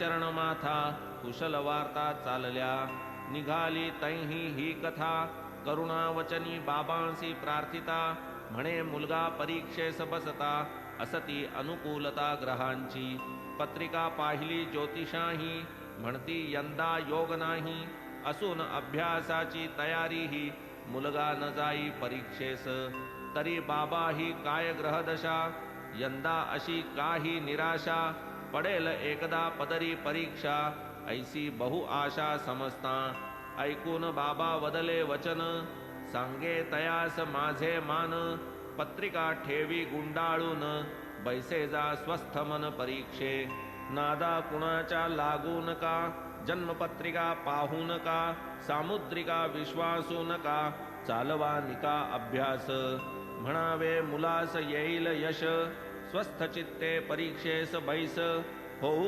चरण माथा कुशल वार्ता चालल्या निघाली तैही ही कथा करुणावचनी बाबांसी प्रार्थिता म्हणे मुलगा परीक्षेस बसता असती अनुकूलता ग्रहांची पत्रिका पाहिली ज्योतिषाही म्हणती यंदा योग नाही असून अभ्यासाची तयारी ही मुलगा न जाई परीक्षेस तरी बाबा ही काय ग्रहदशा यंदा अशी काही निराशा पडेल एकदा पदरी परीक्षा ऐसी बहु आशा समजता ऐकून बाबा वदले वचन सांगे तयास माझे मान पत्रिका ठेवी गुंडाळून बैसे जा स्वस्थ मन परीक्षे नादा कुणाच्या लागू नका जन्मपत्रिका पाहू नका सामुद्रिका विश्वासू नका चालवा निका अभ्यास म्हणावे मुलास येईल यश स्वस्थ चित्ते परीक्षेस बैस होऊ